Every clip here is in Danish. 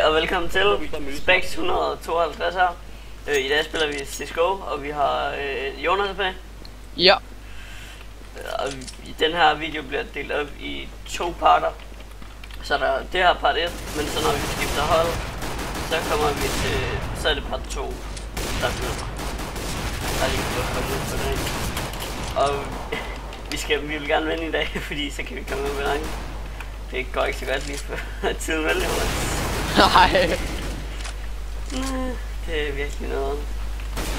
Og velkommen til Spex 152 her. I dag spiller vi CSGO, og vi har Jonas med. Ja. Og den her video bliver delt op i 2 parter. Så der det her part 1, men så når vi skifter hold, så kommer vi til, så er det part 2, der bliver der lige for komme ud på det. Og vi vil gerne vinde i dag, fordi så kan vi komme ud med rangen. Det går ikke så godt lige for tiden, vel, Jonas? Nej. Det er virkelig noget.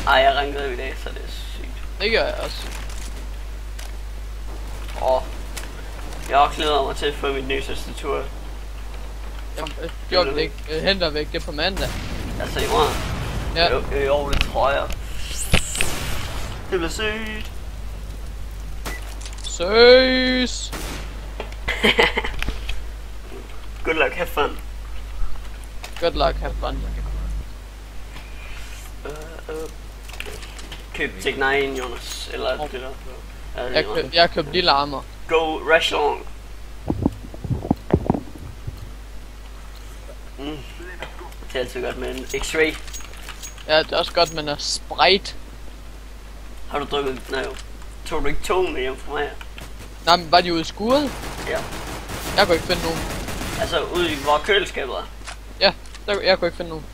Ej, jeg rankede i dag, så det er sygt. Det gør jeg også. Jeg har glædet mig til at få mit nye tastatur. Gjorde det ikke. Henter væk det på mandag. Altså i morgen? Ja. Jo, det tror jeg. Det bliver sygt. Søs. Good luck, have fun. Good luck, have fun. Køb Tech 9, Jonas. Eller det der. Jeg købte lille armor. Go Rashong. Det er altid godt med en X-ray. Ja, det er også godt med en Sprite. Har du drukket? Nej, tog du ikke 2 med hjem fra mig? Nej, men var de ude i skuret? Ja. Jeg kunne ikke finde nogen. Altså ude i hvor køleskabet er? Ja, jeg kunne ikke finde nogen.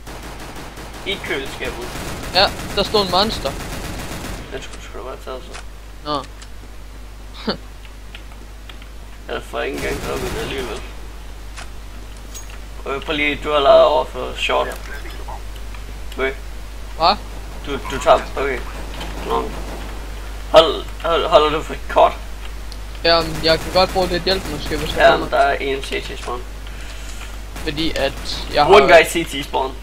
I køleskabet? Ja, der stod en monster. Den skulle du bare tage så. Nå. Jeg får ikke engang drukket det alligevel. Prøv lige, du har lavet over for short. Okay. Hvad? Du tager, okay. Nå. Holder du for kort? Jamen, jeg kan godt bruge lidt hjælp måske, hvis ja, der er en CT spawn. Fordi at jeg har... One guy CT spawn.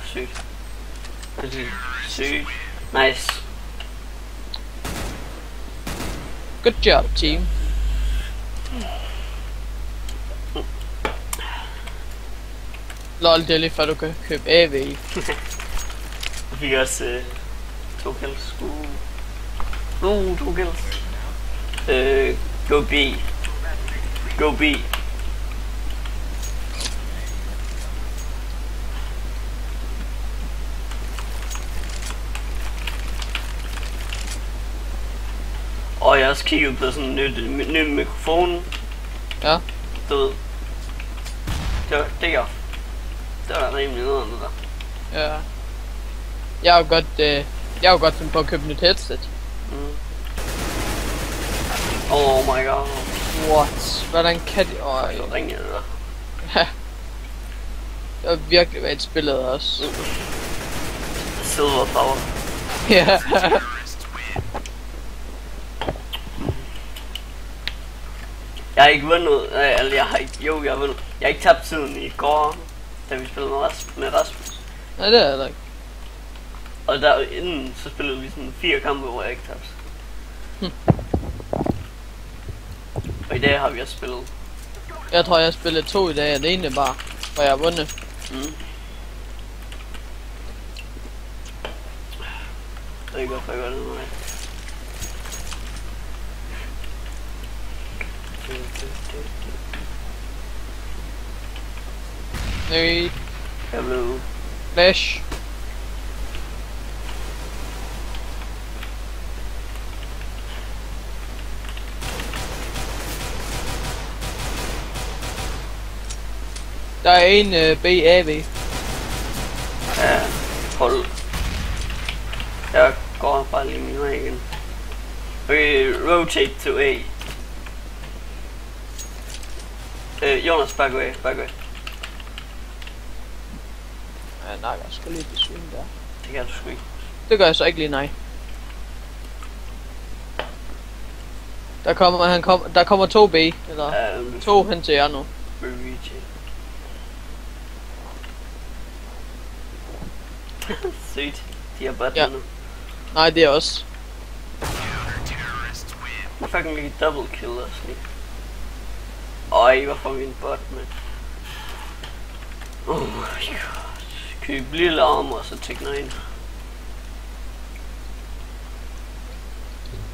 Sygt. Sygt. Nice. Good job, team. Lol, det er lige før du kan købe AV. Jeg fik også 2 kills. 2 kills. Go B. Go B. Og jeg har også kigget på sådan en ny mikrofon. Ja. Du ved. Det var rimelig noget andet der. Ja. Jeg har jo godt finde på at købe nyt headset. Oh my god. What? Hvordan kan det? Så ringer det der. Ja. Det har virkelig været spillet også. Silver Power. Ja. Jeg har ikke vundet, eller jeg har vundet. Jeg har ikke tabt tiden i går, da vi spillede med Rasmus. Nej, det er det ikke. Og der inden, så spillede vi sådan 4 kampe, hvor jeg ikke tabte. Og i dag har vi også spillet. Jeg tror, jeg har spillet 2 i dag, og det ene bare, hvor jeg har vundet. Det er ikke hvorfor jeg gør det med mig. Nej. Jeg blev... Flash. Der er en BAV. Ja, hold. Jeg går bare lige min vej igen. Okay, rotate to A. Jonas, back away. Ja, nej, jeg skal lige besvime der. Det kan du sgu ikke. Det gør jeg så ikke lige, nej. Der kommer 2 B, eller 2 hen til jer nu. Sygt. De har bot nu. Nej, det er også. Jeg fucking lige double kill også lige. Øj, hvorfor er vi en bot, med? Oh my god. Køb lille armor, så Tech 9.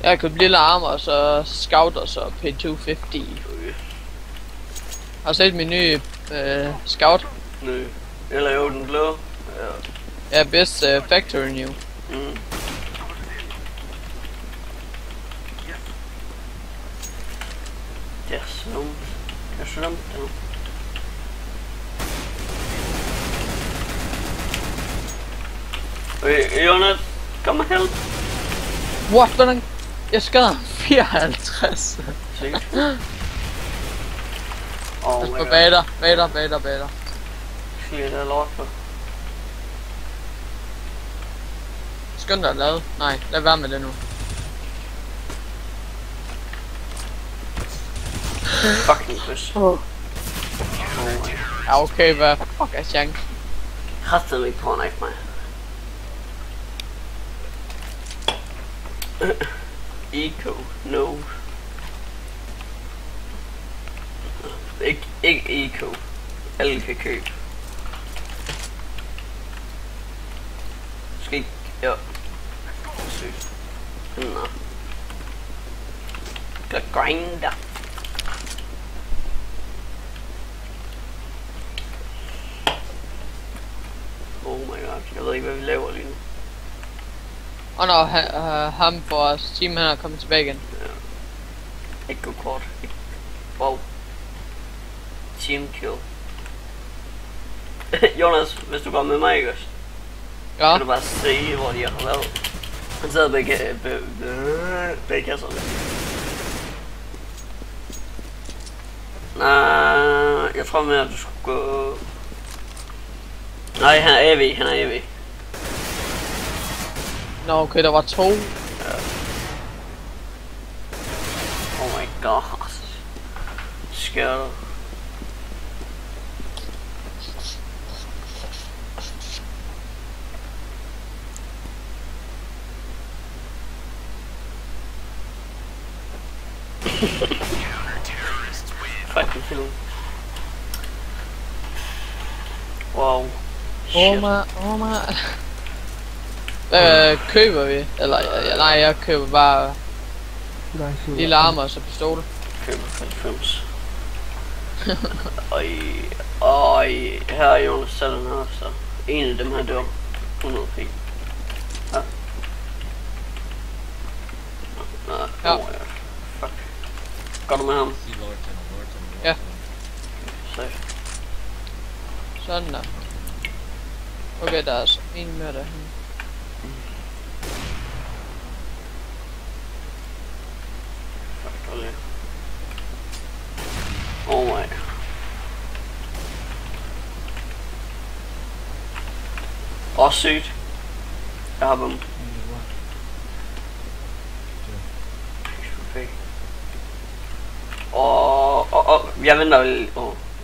Jeg købte lille armor, og så scout, og så P250. Har du set min nye scout? Nø. Eller jo, den blå. Ja, bedst factory new. Mm. Det er sådan. Det er sådan. Jonas, kom og help. What? Hvordan? Jeg skadede 54. Sikkert. Pas på bader. Skal jeg lort på? Skynd dig at lade. Nej, lad være med det nu. Fucking bøs. Ja, okay, hvad fuck er chancen? Kræftede ikke på en mig. Eco, no. Ikke eco. Alle kan købe. Skal ikke... Ja. Sygt. Nå. Skal grinder. Oh my god, jeg ved ikke hvad vi laver lige nu. Og når ham for os team han er kommet tilbage igen. Ja. Ikke gå kort. Wow. Team kill. Jonas, hvis du går med mig, ikke også? Ja. Kan du bare se, hvor de har været. Han sidder begge kasser. Nej, jeg tror mere, at du skulle gå... Nej, han er AV. Nå, okay, der var 2. Ja. Oh my god. Sker du? Fucking film. Wow. Shit. Oh my. Hvad køber vi? Eller nej, jeg køber bare lille armor og så pistol. Køber 90. Øj, her er Jonas selv her, så en af dem her dør 100 p. Ja. Nå, ja. Fuck. Går du med ham? Ja. Safe. Sådan der. Okay, der er altså en mere derhen. Oh my. Åh, sygt. Jeg har dem. Jeg venter vel.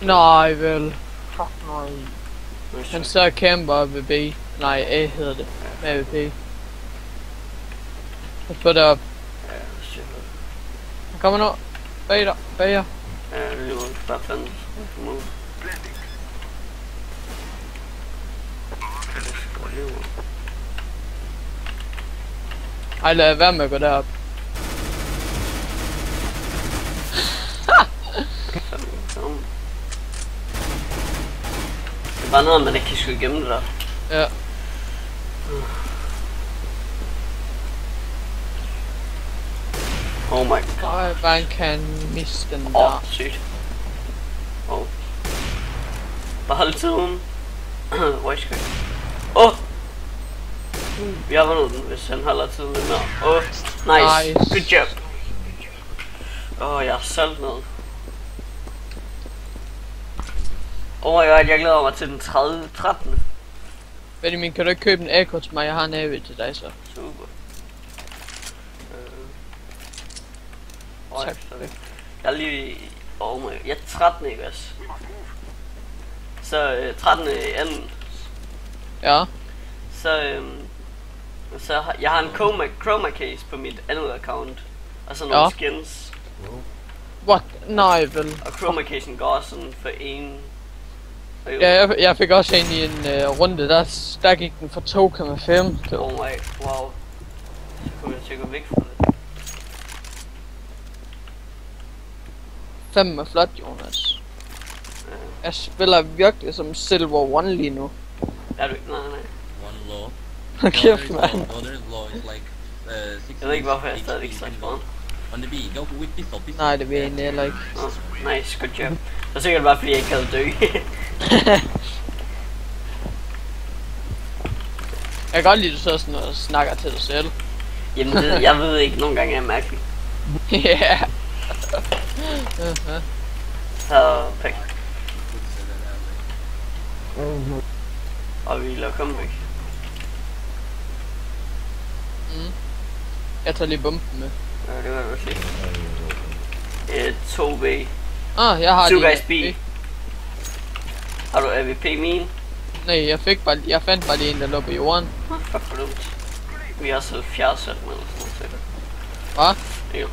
Nej, vel. Fuck nej. Han så kæmper ved B. Nej, A hedder det. Med B. Pas på det op. Ja, shit. Han kommer nu. Bag jer. Ja, det er jo bare fanden. Ej, lad være med at gå derop. Det er bare noget, man ikke kan skyde igennem det der. Ja. Oh my god. Ej, man kan miste den der. Sygt. Bare hold tiden. Hvor skal jeg? Vi har vundet den, hvis han holder tiden lidt mere. Nice. Good job. Jeg har solgt noget. Oh my god, jeg glæder mig til den 13. Benjamin, kan du ikke købe en AK til mig? Jeg har en AV til dig så. Super. Tak. Jeg er lige... Oh my god, jeg er 13, ikke også? Så 13 anden. Ja. Så jeg har en chroma case på mit andet account. Og så nogle skins. What? Nej, vel. Og chroma casen går sådan for en. Ja, jeg fik også en i en runde, der gik den for 2,5. Oh my, wow. Så kunne jeg til at gå væk fra det. Fandme flot, Jonas. Jeg spiller virkelig som Silver 1 lige nu. Er du ikke? Nej. One law. Kæft, mand. Other law is like 6. Jeg ved ikke hvorfor jeg stadig ikke snakker spawn. On the B, go with pistol. Nej, det vil jeg egentlig heller ikke. Nice, good job. Det er sikkert bare fordi jeg ikke havde dø. Jeg kan godt lide, at du så sådan og snakker til dig selv. Jamen jeg ved ikke, nogle gange er jeg mærkelig. Ja. Så pæk. Og vi lader komme væk. Jeg tager lige bomben med. Ja, det var du se. 2B. Jeg har 2 lige guys B. Har du AVP min? Nej, jeg fandt bare lige en, der lå på jorden. Fuck for dumt. Vi har så 70 med eller sådan noget. Hvad? Jo.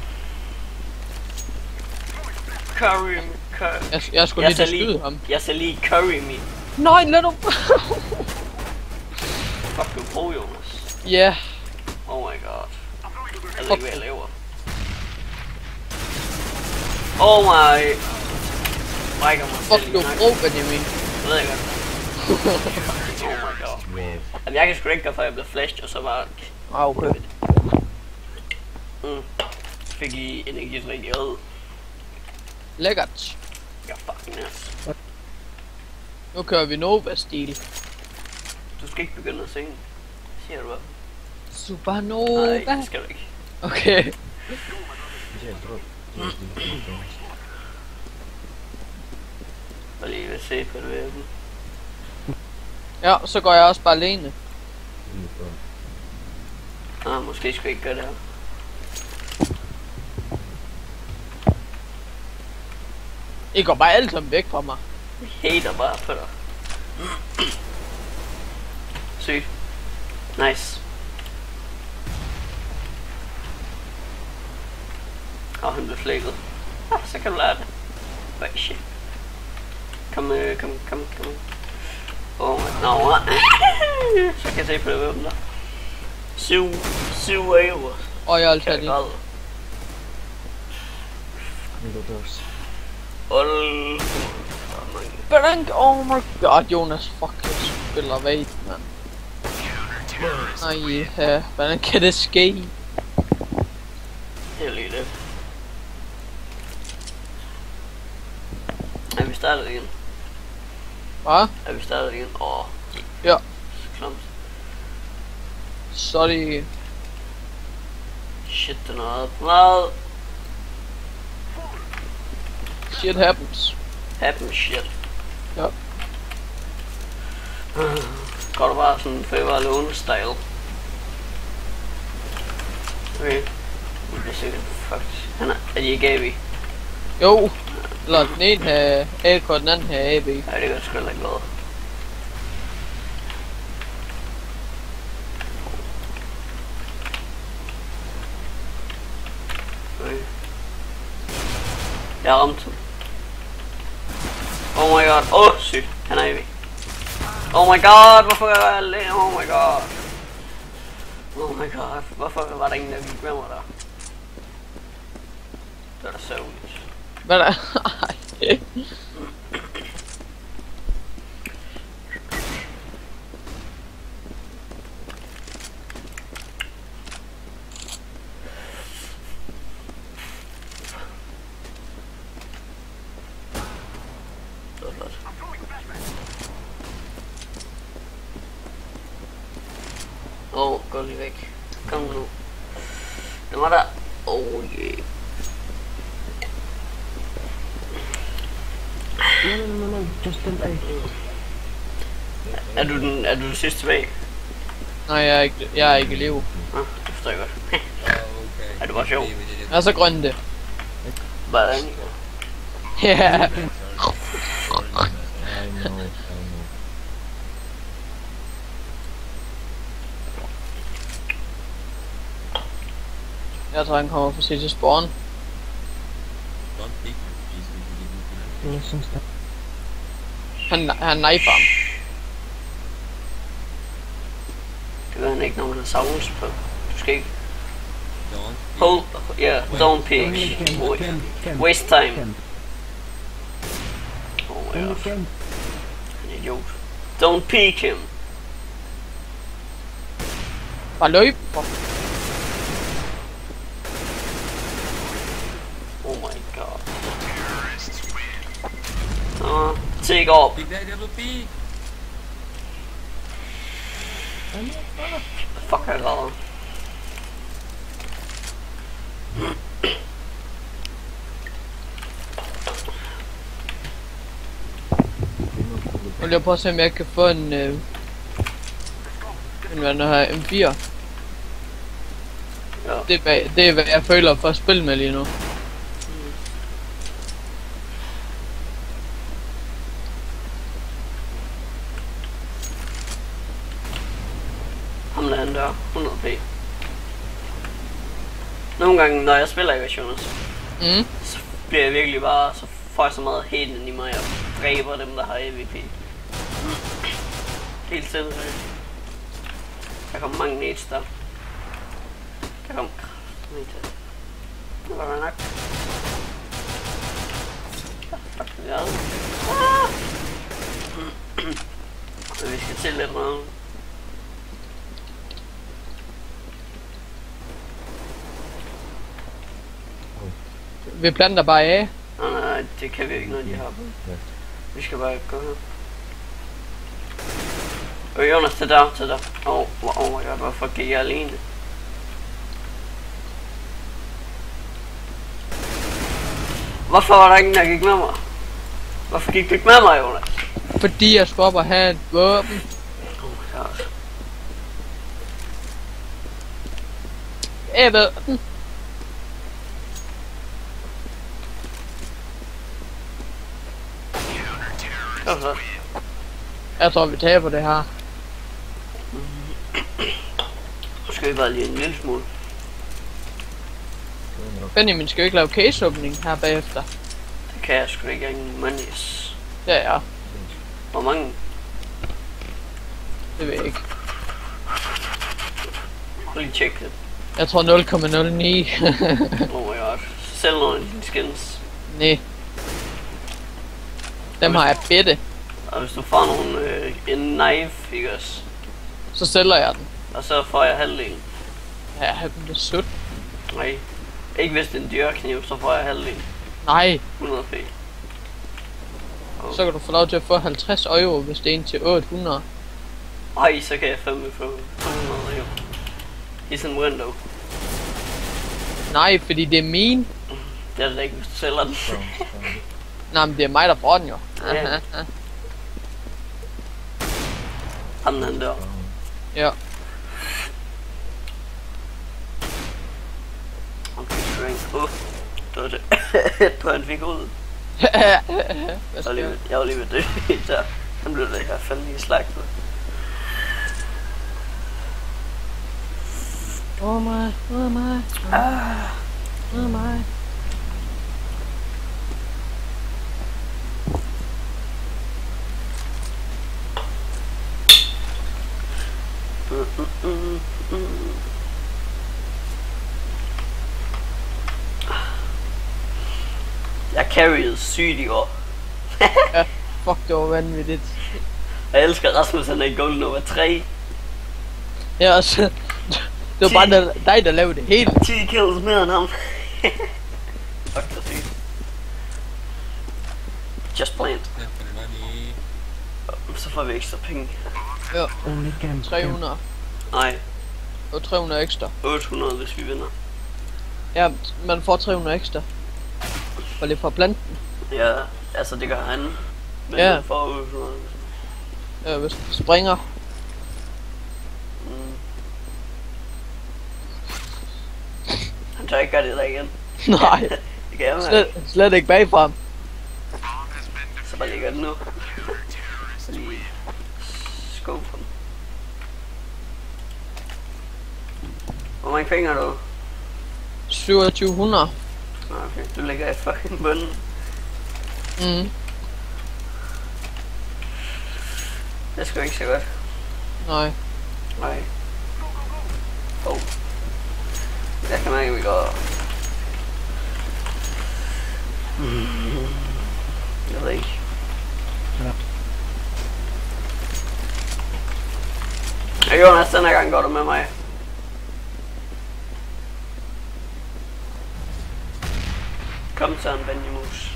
Curry. Jeg skulle lige skyde ham. Jeg skal lige curry me. Nej, lad du. Fuck du på, Jonas. Ja. Oh my god. Jeg ved ikke hvad jeg laver. Oh my. Brækker mig selv. Fuck du bro, Benjamin. Jeg ved jeg godt. Oh my god. Jamen, jeg kan sgu ikke gøre, for jeg blev flashed, og så bare... Okay. Fik I energidrik i øjet. Lækkert. Ja, fucking nice. Nu kører vi Nova-stil. Du skal ikke begynde at synge. Siger du hvad? Supernova. Nej, det skal du ikke. Okay. Bare lige vil se på det. Ja, så går jeg også bare alene. Måske skal jeg ikke gøre det her. I går bare alle sammen væk fra mig. Jeg hater bare på dig. Sygt. Nice. Han blev flækket. Så kan du lære det. Hvad shit. Kom. Oh my god. Så kan jeg se på det hvem der. 7 euro. Og jeg er altid lige. Blank, oh my god, Jonas, fuck, jeg spiller vagt, mand. Ej, ja, hvordan kan det ske? Det er lige det. Er vi startet igen? Hvad? Er vi startet igen? Ja. Klamt. Sorry. Shit, det er noget meget. Shit happens. Happen shit. Ja. Går du bare sådan Favor Alone style? Okay. Det er sikkert fucked. Er de ikke AB? Jo. Eller den ene her AK, og den anden her AB. Nej, det gør sgu heller ikke noget. Okay. Jeg har ramt ham. Oh my god. Sygt. Han er AB. Oh my god, hvorfor er jeg alene? Oh my god. Oh my god, hvorfor var der ingen, der gik med mig der? Det er da sørgeligt. Hvad der? Gå lige væk. Kom nu. Den var der. Oh yeah. No, just don't Er du den sidste tilbage? Nej, jeg er ikke elev. Det forstår jeg godt. Okay. Er det bare sjov? Jeg er så grøn det. Hvordan? Ja. Jeg tror han kommer for sig til spawn. Han knifer ham. Det gør han ikke, når man har sounds på. Du skal ikke... Hold, yeah, don't pick. Waste time. my In god. the game. En idiot. Don't peek him. Bare løb. For... Oh my god. Take off. Big Daddy of the Pig. Fuck er det? Og jeg prøver at se om jeg kan få en hvad nu her, M4. Ja. Det er hvad jeg føler for at spille med lige nu. Ham lader han dør. 100p. Nogle gange, når jeg spiller i versioner, så bliver jeg virkelig bare, så får jeg så meget hate ind i mig, og dræber dem, der har AVP. Helt sindssygt. Der kommer mange nades der. Der kommer... Det var der nok. Fuck det er. Men vi skal til lidt meget. Vi planter bare af. Nej, det kan vi ikke, når de har på. Vi skal bare gå her. Og Jonas, til der, til der. Oh my god, hvorfor gik jeg alene? Hvorfor var der ingen, der gik med mig? Hvorfor gik du ikke med mig, Jonas? Fordi jeg skulle op og have et våben. Oh my god. Jeg ved. Hvorfor? Jeg tror vi taber det her. Nu skal vi bare lige en lille smule. Benjamin skal jo ikke lave case opening her bagefter. Det kan jeg sgu ikke engang monies. Det er jeg. Hvor mange? Det ved jeg ikke. Prøv lige tjek det. Jeg tror 0,09. Oh my god. Selv nogle af dine skins. Nej. Dem har jeg bedte. Og hvis du får nogle, en knife, ikke også? Så sælger jeg den. Og så får jeg halvdelen. Ja, det er sødt. Nej. Ikke hvis det er en dyrkniv, så får jeg halvdelen. Nej, 100p. så kan du få lov til at få 50 euro, hvis det er en til 800. Ej, så kan jeg fandme få 200 jo. I sådan en window. Nej, fordi det er min. Det er det da ikke, hvis du sælger den. Nej, men det er mig, der får den jo. Ja. Ham han der. Ja. Okay, drink. Det var det. På han fik ud. Hvad sker der? Jeg var lige ved det der. Han blev det her fandme lige slagtet. Åh mig. Jeg carried sygt i år. Ja, fuck, det var vanvittigt. Jeg elsker Rasmus, han er i golden over 3. Ja, altså, det var bare dig, der lavede det hele. 10 kills mere end ham. Fuck, det er sygt. Just plant. Så får vi ekstra penge. Ja, Only game. 300. Nej, Og 300 ekstra. 800 hvis vi vinder. Ja, man får 300 ekstra. Og lidt fra planten. Ja, altså det gør han. Men Ja. man får 800. Ja, hvis du springer. Han tør ikke gøre det der igen. Nej, Det kan jeg med. slet ikke bagfra ham. Så bare lige gør det nu. Så lige scope ham. Hvor mange penge har du? 2700. Okay, du ligger i fucking bunden. Mhm. Det er sgu ikke så godt. Nej. Nej. Oh. Jeg kan mærke, at vi går... Jeg ved ikke. Jonas, denne gang går du med mig. Kom så en Benjamus.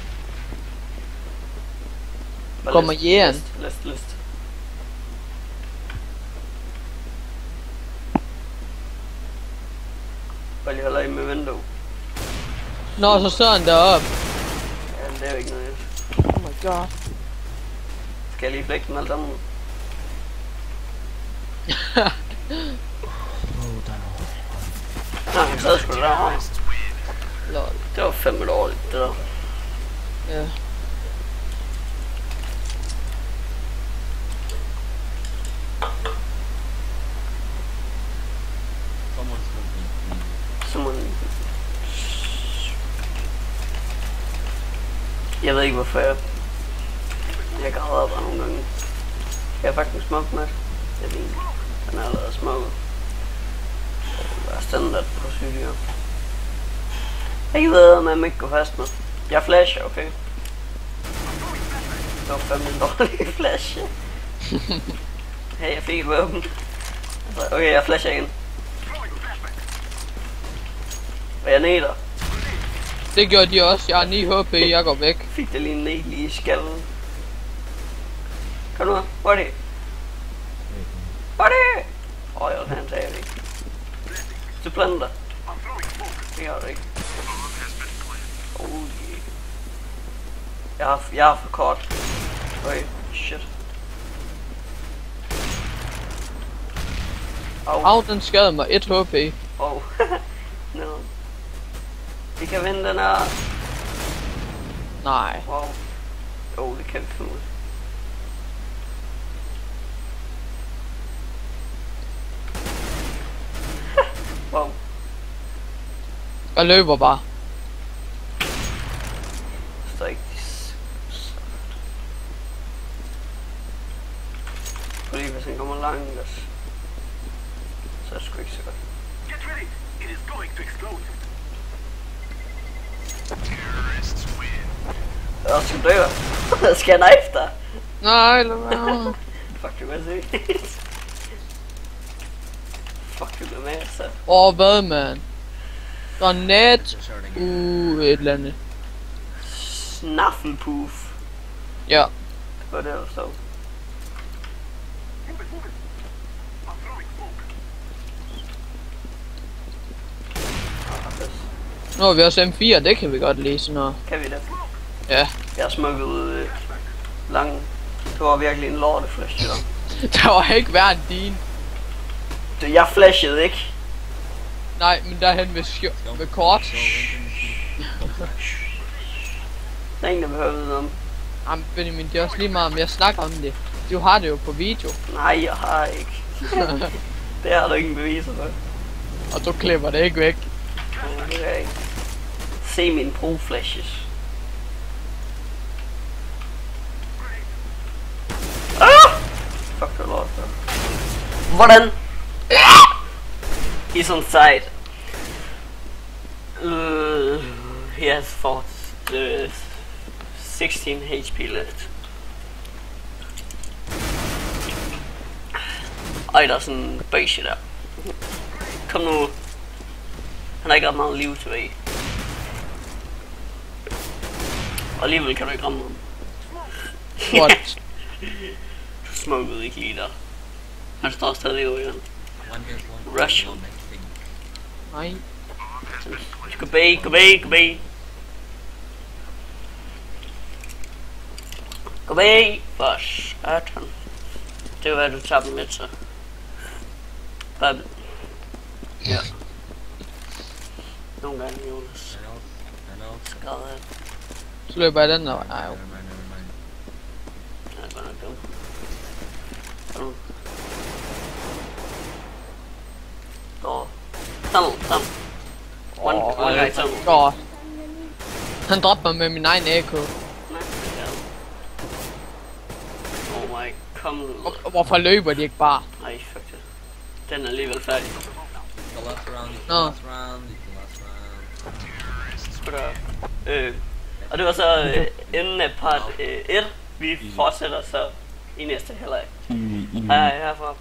Kommer Jæren. List. Bare lige holder i med vindue. Nå, så står han deroppe. Ja, det er jo ikke noget. Oh my god. Skal jeg lige flække dem alle sammen? Nej, han sad sgu derovre. Lol. Det var fandme dårligt, det der. Ja. Someone smoking. Someone... Jeg ved ikke hvorfor jeg græder bare nogle gange. Jeg er faktisk smuk med. Det er fint. Den er allerede smukket. Det er standard procedure. Jeg ved, at man ikke går fast med. Jeg flasher, okay? Det var fandme en dårlig flash. Hey, jeg fik et våben. Okay, jeg flasher igen. Og jeg næder. Det gjorde de også. Jeg har 9 HP, jeg går væk. Fik det lige en næl i skallen. Kom nu, hurtigt. Hurtigt! Jeg han sagde det ikke. Du planter. Det gør du ikke. Oh yeah. Jeg er for kort. Okay, shit. Au, den skadede mig 1 HP. Oh. No. Vi kan vinde den her. Nej. Wow. Det kan vi finde ud. Wow. Jeg løber bare. Så ikke. Fordi hvis han kommer langt, så er det sgu ikke så godt. Get ready! It is going to explode! Jeg skal dø. Skal jeg knife dig? Nej, lad være. Fuck, du kan se. Fuck, du med så. Hvad, man? Granat. Et eller andet. Snaffelpoof. Ja. Hvad er det, der står? Nu har vi også M4, det kan vi godt læse noget. Kan vi det? Ja. Jeg har smukket lang. Det var virkelig en lorteflash, der. Der var ikke værd end din. Jeg flashede ikke. Nej, men derhen ved kort. Der er ingen, der behøver at vide om. Jamen Benjamin, det er også lige meget om jeg snakker om det. Du har det jo på video. Nej, jeg har ikke. Det har du ingen beviser for. Og du klipper det ikke væk. Det kan jeg ikke. Se mine pro-flashes. Ah! Fuck, det lort. Hvordan? He's on side. He has fought 16 HP left. Ej, der er sådan en beige der. Kom nu. Han har ikke ret meget liv tilbage. Og alligevel kan du ikke ramme ham. What? Du smukkede ikke lige der. Han står stadig over igen. Rush. Nej. Gå bag, gå bag, gå bag. Gå bag. For satan. Det er hvad du tager dem med så. Bare... Ja. Nogle gange, Jonas. Så græder jeg. Så løber jeg den der vej. Nej, jo. Jeg er godt nok dum. Sådan. Gå. Tunnel. One guy tunnel. Godt. Han dræbte mig med min egen AK. Oh my, kom nu. Hvorfor løber de ikke bare? Ej, fuck det. Den er alligevel færdig. The last round, it's the Nå. last round, it's the last round. Sgu da. Og det var så enden af part 1. Vi fortsætter så i næste halvleg. Hej herfra.